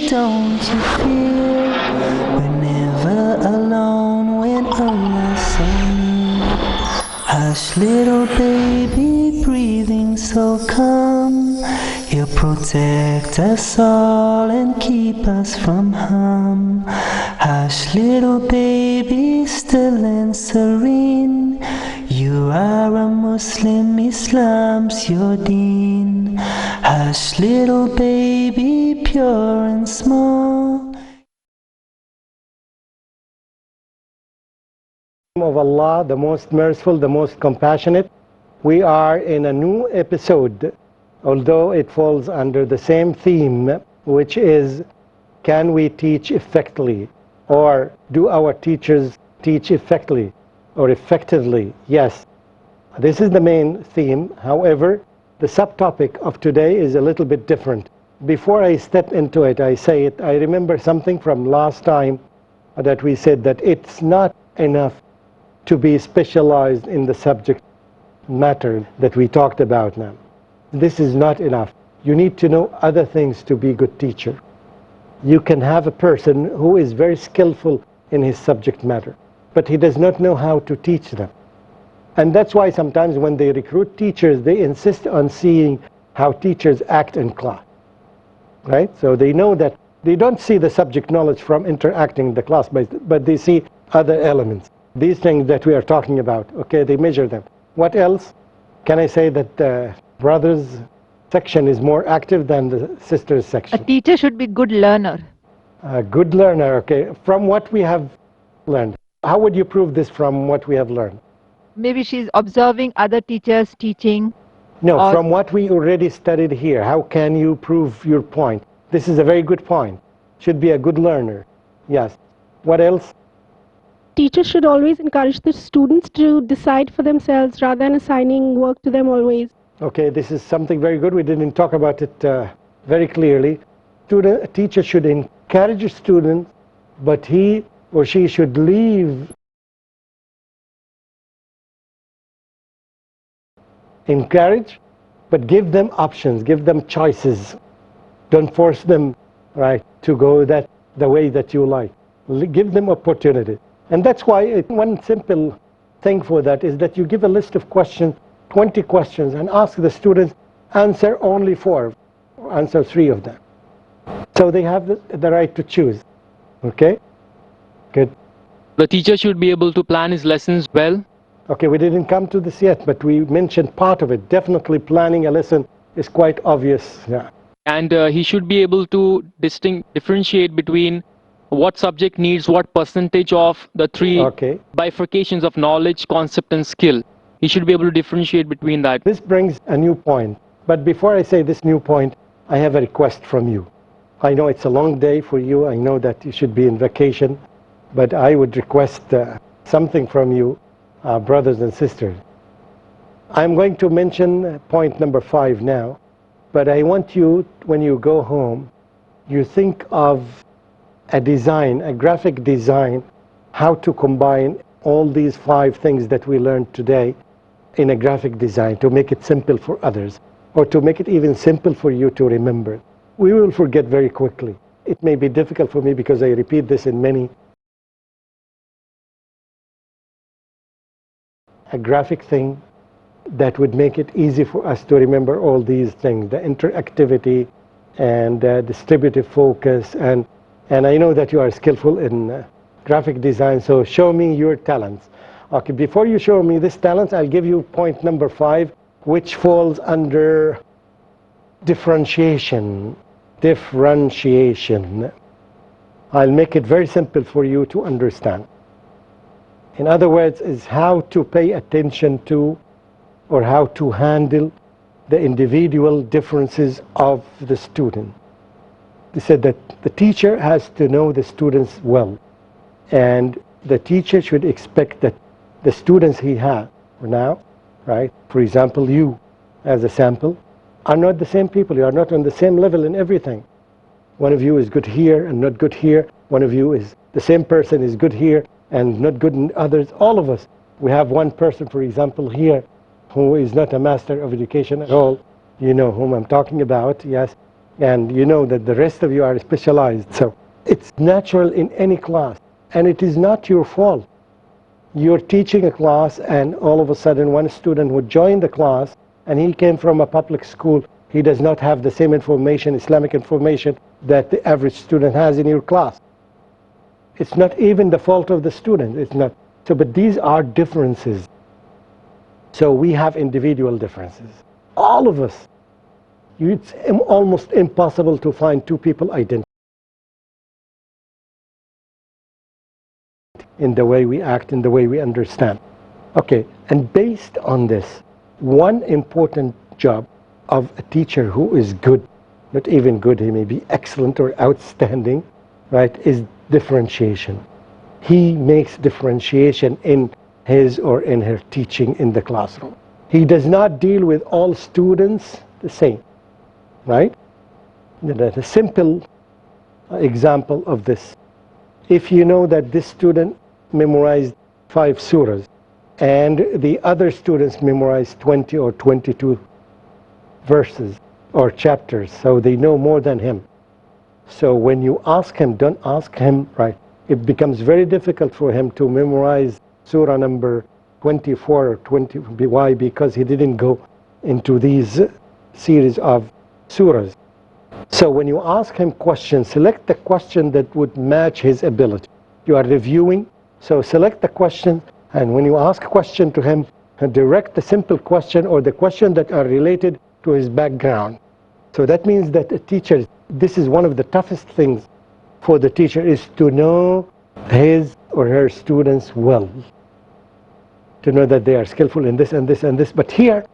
don't you fear? We're never alone when Allah's so near. Hush, little baby, breathing so calm. He'll protect us all and keep us from harm. Hush, little baby, still and serene. You are a Muslim, Islam's your deen. Hush, little baby, pure and small. Of Allah, the most merciful, the most compassionate. We are in a new episode, although it falls under the same theme, which is, can we teach effectively? Or do our teachers teach effectively or effectively? Yes, this is the main theme. However, the subtopic of today is a little bit different. Before I step into it, I say it, I remember something from last time that we said that it's not enough to be specialized in the subject matter that we talked about now. This is not enough. You need to know other things to be a good teacher. You can have a person who is very skillful in his subject matter, but he does not know how to teach them. And that's why sometimes when they recruit teachers, they insist on seeing how teachers act in class, right? So they know that they don't see the subject knowledge from interacting in the class, but they see other elements. These things that we are talking about, okay, they measure them. What else? Can I say that the brothers section is more active than the sisters section? A teacher should be good learner. A good learner, okay. From what we have learned. How would you prove this from what we have learned? Maybe she's observing other teachers teaching. No, from what we already studied here. How can you prove your point? This is a very good point. Should be a good learner. Yes. What else? Teachers should always encourage the students to decide for themselves rather than assigning work to them always. Okay, this is something very good. We didn't talk about it very clearly. A teacher should encourage a student, but he or she should leave. Encourage, but give them options, give them choices. Don't force them, right, to go the way that you like. Give them opportunity. And that's why one simple thing for that is that you give a list of questions, 20 questions, and ask the students, answer only 4, or answer 3 of them. So they have the right to choose. Okay? Good. The teacher should be able to plan his lessons well. Okay, we didn't come to this yet, but we mentioned part of it. Definitely planning a lesson is quite obvious. Yeah. And he should be able to differentiate between what subject needs what percentage of the 3 bifurcations of knowledge, concept and skill. He should be able to differentiate between that. This brings a new point. But before I say this new point, I have a request from you. I know it's a long day for you. I know that you should be in vacation. But I would request something from you, brothers and sisters. I'm going to mention point number 5 now. But I want you, when you go home, you think of a design, a graphic design, how to combine all these 5 things that we learned today in a graphic design to make it simple for others, or to make it even simple for you to remember. We will forget very quickly. It may be difficult for me because I repeat this in many. A graphic thing that would make it easy for us to remember all these things, the interactivity and distributive focus, and I know that you are skillful in graphic design, so show me your talents. Okay, before you show me this talent, I'll give you point number 5, which falls under differentiation. Differentiation. I'll make it very simple for you to understand. In other words, is how to pay attention to or how to handle the individual differences of the student. They said that the teacher has to know the students well, and the teacher should expect that the students he has now, right, for example, you as a sample, are not the same people. You are not on the same level in everything. One of you is good here and not good here. One of you is, the same person is good here and not good in others. All of us. We have one person, for example, here, who is not a master of education at all. You know whom I'm talking about, yes. And you know that the rest of you are specialized. So it's natural in any class. And it is not your fault. You're teaching a class and all of a sudden one student would join the class and he came from a public school. He does not have the same information, Islamic information, that the average student has in your class. It's not even the fault of the student. It's not. So, but these are differences. So we have individual differences. All of us. It's almost impossible to find two people identical in the way we act, in the way we understand. Okay, and based on this, one important job of a teacher who is good, not even good, he may be excellent or outstanding, right, is differentiation. He makes differentiation in his or in her teaching in the classroom. He does not deal with all students the same, right? A simple example of this. If you know that this student memorized 5 surahs and the other students memorized 20 or 22 verses or chapters, so they know more than him. So when you ask him, don't ask him, right? It becomes very difficult for him to memorize surah number 24 or 20. Why? Because he didn't go into these series of surahs. So when you ask him questions, select the question that would match his ability. You are reviewing, so select the question, and when you ask a question to him, direct the simple question or the question that are related to his background. So that means that a teacher, this is one of the toughest things for the teacher, is to know his or her students well. To know that they are skillful in this and this and this, but here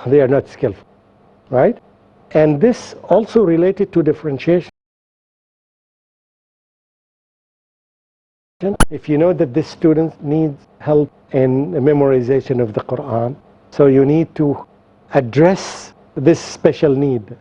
they are not skillful, right? And this also related to differentiation. If you know that this student needs help in the memorization of the Quran, so you need to address this special need,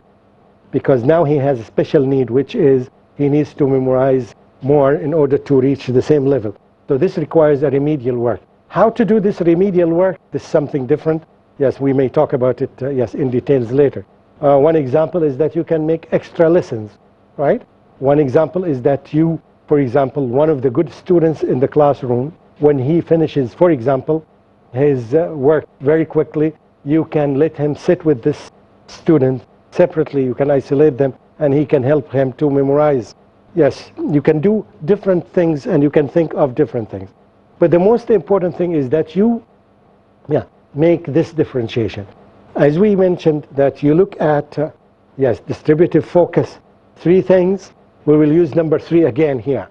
because now he has a special need, which is he needs to memorize more in order to reach the same level. So this requires a remedial work. How to do this remedial work? This is something different. Yes, we may talk about it yes, in details later. One example is that you can make extra lessons, right? One example is that you, for example, one of the good students in the classroom, when he finishes, for example, his work very quickly, you can let him sit with this student separately. You can isolate them and he can help him to memorize. Yes, you can do different things and you can think of different things. But the most important thing is that you make this differentiation. As we mentioned, that you look at, yes, distributive focus, 3 things. We will use number 3 again here.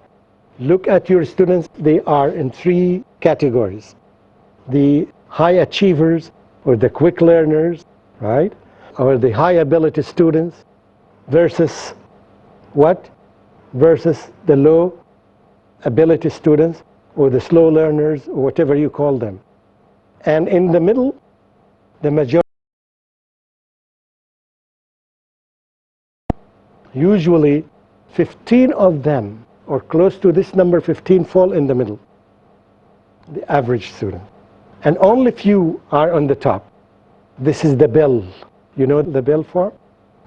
Look at your students. They are in 3 categories. The high achievers or the quick learners, right? Or the high ability students versus what? Versus the low ability students or the slow learners or whatever you call them. And in the middle, the majority. Usually 15 of them, or close to this number, 15 fall in the middle, the average student. And only few are on the top. This is the bell. You know the bell form?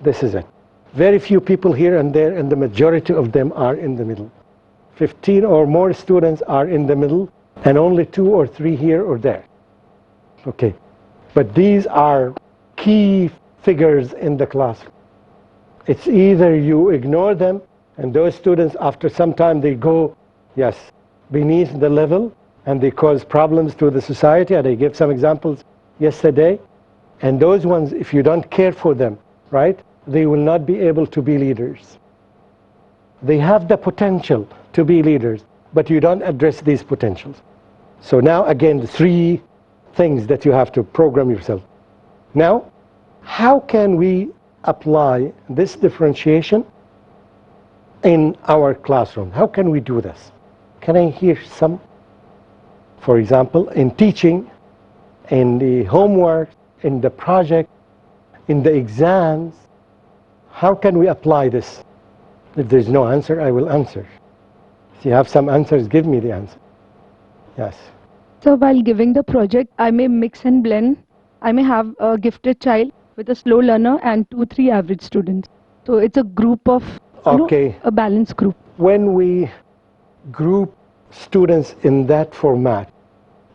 This is it. Very few people here and there, and the majority of them are in the middle. 15 or more students are in the middle, and only 2 or 3 here or there. Okay. But these are key figures in the classroom. It's either you ignore them, and those students, after some time, they go, yes, beneath the level, and they cause problems to the society. And I gave some examples yesterday. And those ones, if you don't care for them, right, they will not be able to be leaders. They have the potential to be leaders, but you don't address these potentials. So now, again, the 3 things that you have to program yourself. Now, how can we apply this differentiation in our classroom? How can we do this? Can I hear some? For example, in teaching, in the homework, in the project, in the exams, how can we apply this? If there's no answer, I will answer. If you have some answers, give me the answer. Yes. So while giving the project, I may mix and blend. I may have a gifted child with a slow learner and 2-3 average students. So it's a group of, a balanced group. When we group students in that format,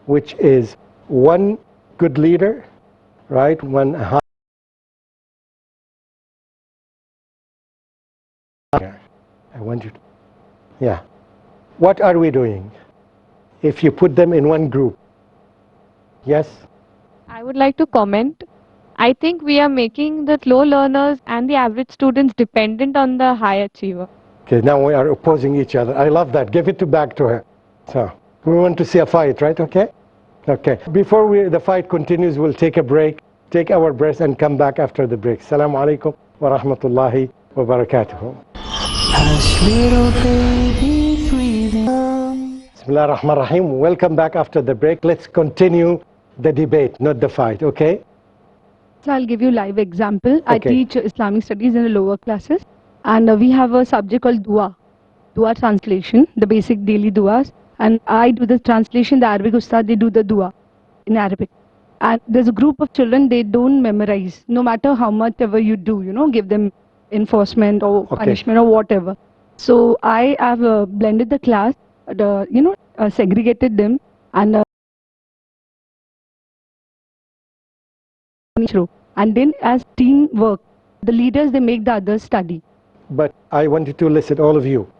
which is one good leader, right? One high. I want you to, yeah. What are we doing if you put them in one group? Yes? I would like to comment. I think we are making the low learners and the average students dependent on the high achiever. Okay, now we are opposing each other. I love that. Give it back to her. So, we want to see a fight, right? Okay? Okay. Before the fight continues, we'll take a break, take our breath, and come back after the break. Assalamu alaikum wa rahmatullahi wa barakatuhu. Hush, little baby, breathing. Bismillah ar-Rahman ar-Rahim. Welcome back after the break. Let's continue the debate, not the fight, okay? So I'll give you a live example. Okay. I teach Islamic studies in the lower classes, and we have a subject called dua translation, the basic daily duas, and I do the translation. The Arabic ustad, they do the dua in Arabic. And there's a group of children, they don't memorize, no matter how much ever you do, give them enforcement or punishment or whatever. So I have blended the class, segregated them, and then as teamwork, the leaders, they make the others study. But I want you to listen, all of you.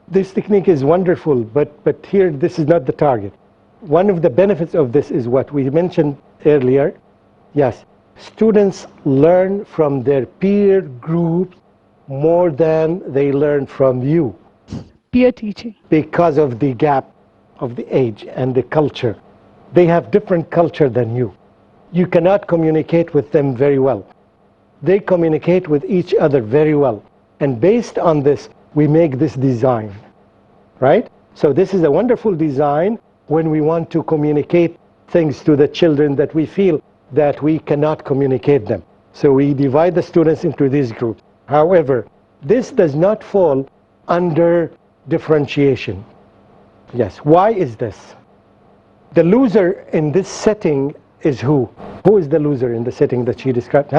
This technique is wonderful, but here this is not the target. One of the benefits of this is what we mentioned earlier. Yes, students learn from their peer groups more than they learn from you. Peer teaching. Because of the gap of the age and the culture. They have different culture than you. You cannot communicate with them very well. They communicate with each other very well. And based on this, we make this design, right? So this is a wonderful design when we want to communicate things to the children that we feel that we cannot communicate them. So we divide the students into these groups. However, this does not fall under differentiation. Yes, why is this? The loser in this setting is who? Who is the loser in the setting that she described?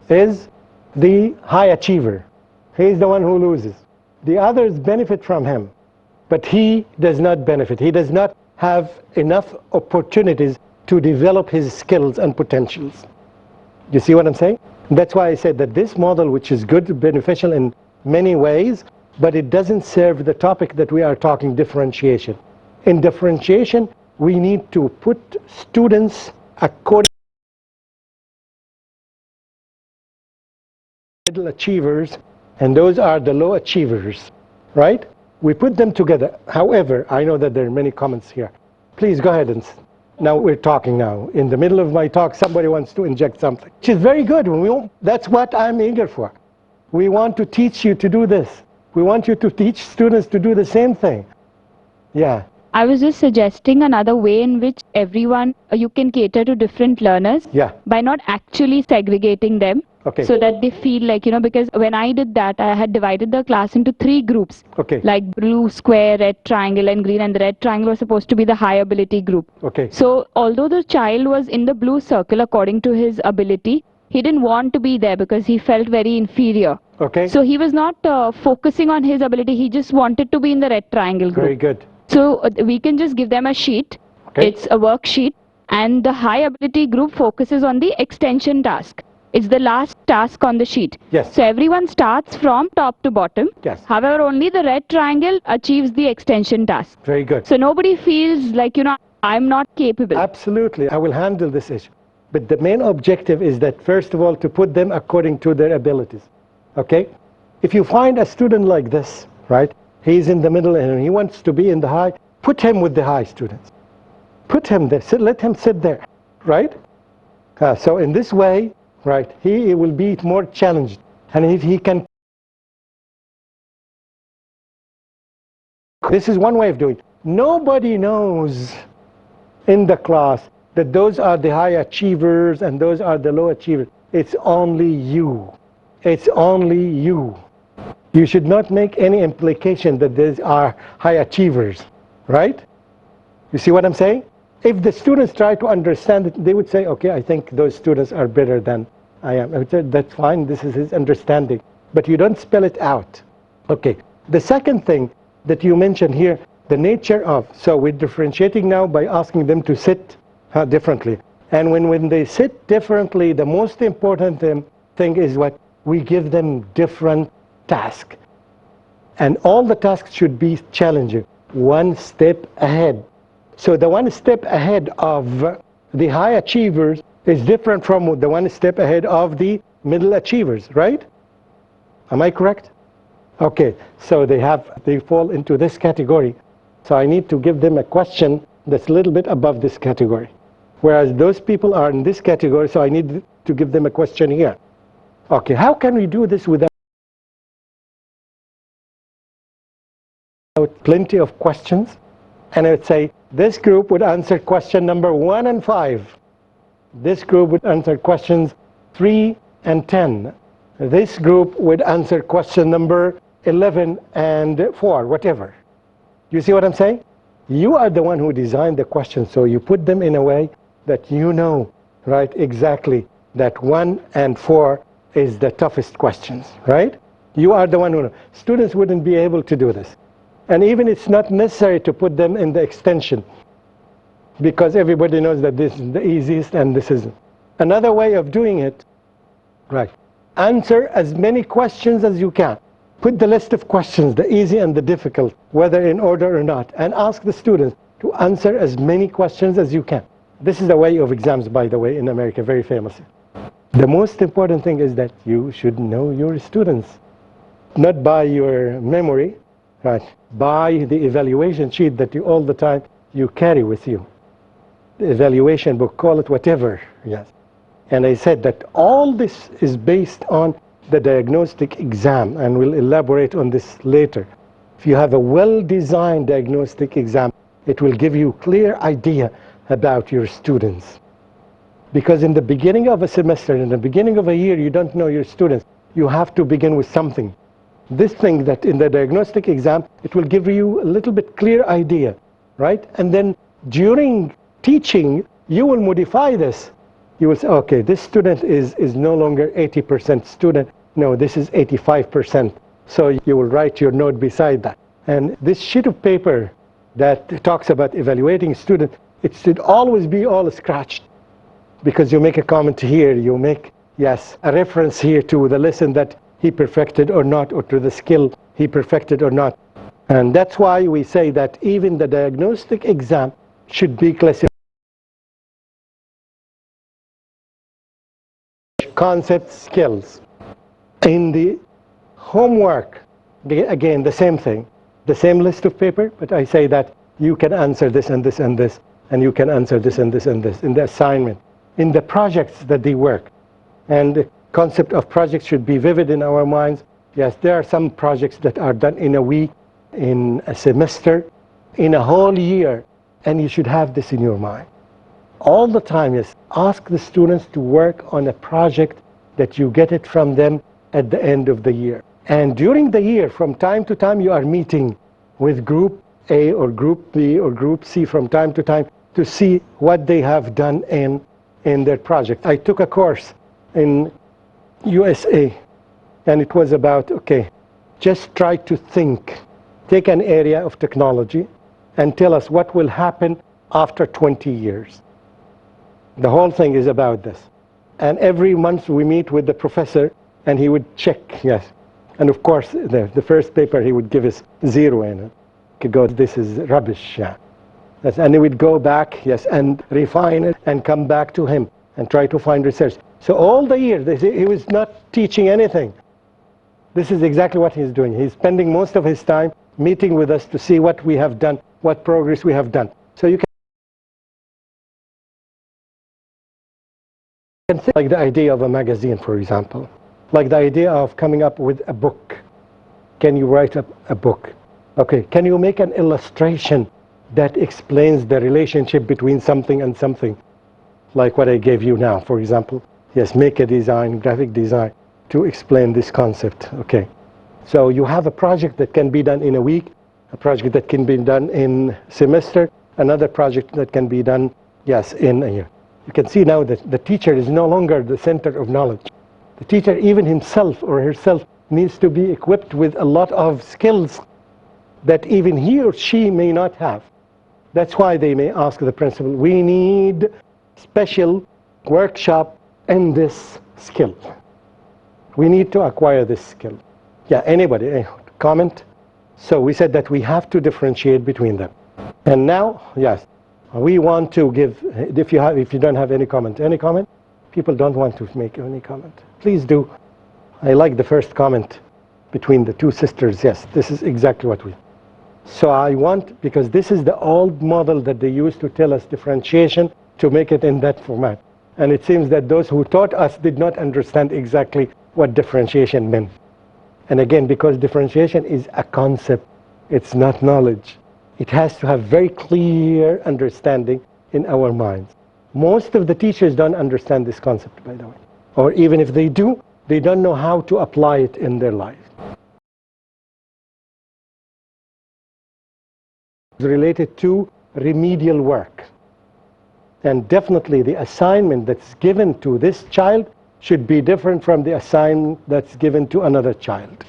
Is the high achiever. He is the one who loses. The others benefit from him, but he does not benefit. He does not have enough opportunities to develop his skills and potentials. You see what I'm saying? That's why I said that this model, which is good, beneficial in many ways, but it doesn't serve the topic that we are talking, differentiation. In differentiation, we need to put students according to middle achievers, and those are the low achievers, right? We put them together. However, I know that there are many comments here. Please go ahead and now we're talking now. In the middle of my talk, somebody wants to inject something, which is very good. That's what I'm eager for. We want to teach you to do this. We want you to teach students to do the same thing. Yeah. I was just suggesting another way in which everyone, you can cater to different learners by not actually segregating them. Okay. So that they feel like, because when I did that, I had divided the class into 3 groups. Okay. Like blue square, red triangle, and green, and the red triangle was supposed to be the high ability group. Okay. So although the child was in the blue circle according to his ability, he didn't want to be there because he felt very inferior. Okay. So he was not focusing on his ability, he just wanted to be in the red triangle group. Very good. So we can just give them a sheet. Okay. It's a worksheet, and the high ability group focuses on the extension task. It's the last task on the sheet. Yes. So everyone starts from top to bottom. Yes. However, only the red triangle achieves the extension task. Very good. So nobody feels like, I'm not capable. Absolutely. I will handle this issue. But the main objective is that, first of all, to put them according to their abilities. Okay? If you find a student like this, right? He's in the middle and he wants to be in the high, put him with the high students. Put him there. Let him sit there. Right? So in this way, right, he will be more challenged. And if he can... This is one way of doing it. Nobody knows in the class that those are the high achievers and those are the low achievers. It's only you. It's only you. You should not make any implication that these are high achievers, right? You see what I'm saying? If the students try to understand it, they would say, okay, I think those students are better than I am. I said, that's fine, this is his understanding. But you don't spell it out. Okay. The second thing that you mentioned here, the nature of, so we're differentiating now by asking them to sit differently. And when they sit differently, the most important thing is what? We give them different tasks. And all the tasks should be challenging, one step ahead. So the one step ahead of the high achievers is different from the one step ahead of the middle achievers, right? Am I correct? Okay, so they fall into this category. So I need to give them a question that's a little bit above this category. Whereas those people are in this category, so I need to give them a question here. Okay, how can we do this without plenty of questions? And I would say, this group would answer question number 1 and 5. This group would answer questions 3 and 10. This group would answer question number 11 and 4, whatever. You see what I'm saying? You are the one who designed the questions, so you put them in a way that you know, right, exactly that 1 and 4 is the toughest questions, right? You are the one who knows. Students wouldn't be able to do this. And even it's not necessary to put them in the extension, because everybody knows that this is the easiest and this isn't. Another way of doing it, right, answer as many questions as you can. Put the list of questions, the easy and the difficult, whether in order or not, and ask the students to answer as many questions as you can. This is the way of exams, by the way, in America, very famous. The most important thing is that you should know your students, not by your memory, right, by the evaluation sheet that you all the time you carry with you. The evaluation book, call it whatever, yes. And I said that all this is based on the diagnostic exam, and we'll elaborate on this later. If you have a well-designed diagnostic exam, it will give you a clear idea about your students. Because in the beginning of a semester, in the beginning of a year, you don't know your students. You have to begin with something. This thing that in the diagnostic exam, it will give you a little bit clear idea, right? And then during teaching, you will modify this. You will say, okay, this student is no longer 80% student. No, this is 85%. So you will write your note beside that. And this sheet of paper that talks about evaluating students, it should always be all scratched. Because you make a comment here, you make, yes, a reference here to the lesson that he perfected or not, or to the skill he perfected or not. And that's why we say that even the diagnostic exam should be classified. Concept, skills. In the homework, again, the same thing, the same list of paper, but I say that you can answer this and this and this, and you can answer this and this and this in the assignment, in the projects that they work. And the concept of projects should be vivid in our minds. Yes, there are some projects that are done in a week, in a semester, in a whole year, and you should have this in your mind. All the time, yes, ask the students to work on a project that you get it from them at the end of the year. And during the year, from time to time, you are meeting with group A or group B or group C from time to time to see what they have done in their project. I took a course in USA, and it was about, okay, just try to think. Take an area of technology and tell us what will happen after 20 years. The whole thing is about this. And every month we meet with the professor, and he would check, yes. And of course, the first paper he would give us 0 in it. He could go, this is rubbish, yeah. Yes, and he would go back, yes, and refine it and come back to him and try to find research. So all the year, he was not teaching anything. This is exactly what he's doing. He's spending most of his time meeting with us to see what we have done, what progress we have done. So you can think like the idea of a magazine, for example, like the idea of coming up with a book. Can you write up a book? Okay, can you make an illustration that explains the relationship between something and something, like what I gave you now, for example? Yes, make a design, graphic design, to explain this concept. Okay, so you have a project that can be done in a week, a project that can be done in semester, another project that can be done, yes, in a year. You can see now that the teacher is no longer the center of knowledge. The teacher, even himself or herself, needs to be equipped with a lot of skills that even he or she may not have. That's why they may ask the principal, we need special workshop in this skill. We need to acquire this skill. Yeah, anybody, comment? So we said that we have to differentiate between them. And now, yes, we want to give, if you don't have any comment? People don't want to make any comment. Please do. I like the first comment between the two sisters. Yes, this is exactly what we. So I want, because this is the old model that they used to tell us differentiation, to make it in that format. And it seems that those who taught us did not understand exactly what differentiation meant. And again, because differentiation is a concept, it's not knowledge. It has to have very clear understanding in our minds. Most of the teachers don't understand this concept, by the way. Or even if they do, they don't know how to apply it in their life. It's related to remedial work. And definitely the assignment that's given to this child should be different from the assignment that's given to another child.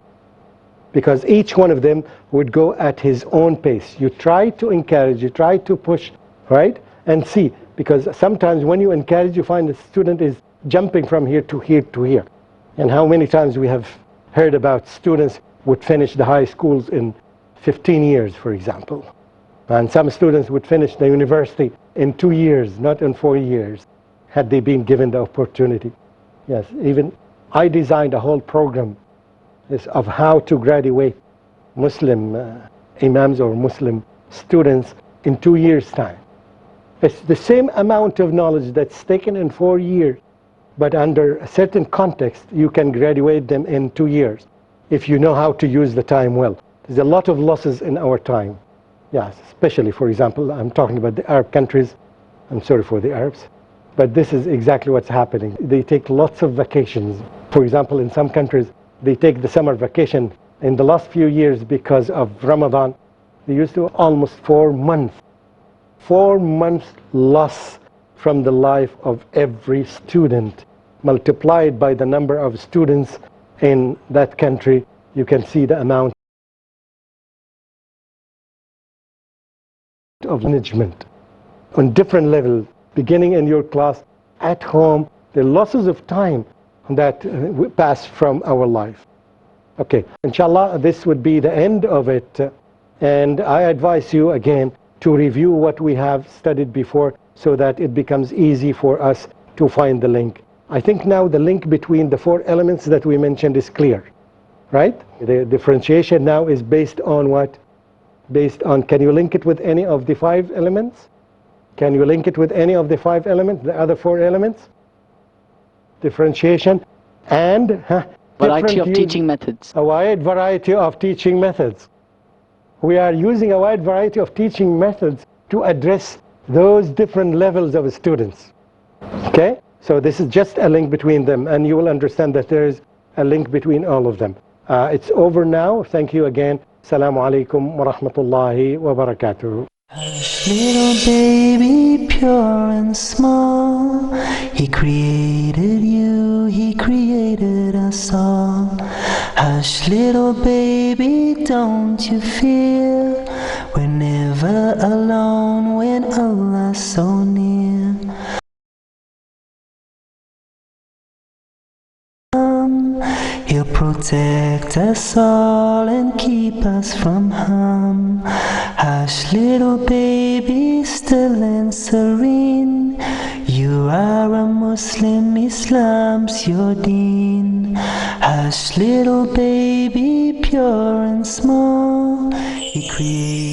Because each one of them would go at his own pace. You try to encourage, you try to push, right? And see, because sometimes when you encourage, you find the student is jumping from here to here to here. And how many times we have heard about students would finish the high schools in 15 years, for example. And some students would finish the university in 2 years, not in 4 years, had they been given the opportunity. Yes, even I designed a whole program of how to graduate Muslim imams or Muslim students in 2 years' time. It's the same amount of knowledge that's taken in 4 years, but under a certain context, you can graduate them in 2 years if you know how to use the time well. There's a lot of losses in our time. Yes, especially, for example, I'm talking about the Arab countries. I'm sorry for the Arabs, but this is exactly what's happening. They take lots of vacations. For example, in some countries, they take the summer vacation in the last few years because of Ramadan. They used to almost 4 months. 4 months loss from the life of every student. Multiplied by the number of students in that country, you can see the amount of management on different levels, beginning in your class, at home, the losses of time that pass from our life. Okay, inshallah, this would be the end of it. And I advise you again to review what we have studied before so that it becomes easy for us to find the link. I think now the link between the 4 elements that we mentioned is clear, right? The differentiation now is based on what? Based on, can you link it with any of the 5 elements? Can you link it with any of the 5 elements, the other 4 elements? Differentiation and variety of teaching methods. A wide variety of teaching methods. We are using a wide variety of teaching methods to address those different levels of students. Okay? So this is just a link between them, and you will understand that there is a link between all of them. It's over now. Thank you again. Assalamu alaikum wa rahmatullahi wa barakatuh. Hush, little baby, pure and small. He created you, he created us all. Hush, little baby, don't you fear. We're never alone when Allah's so near. He'll protect us all and keep us from harm. Hush, little baby, still and serene. You are a Muslim, Islam's your deen. Hush, little baby, pure and small. He created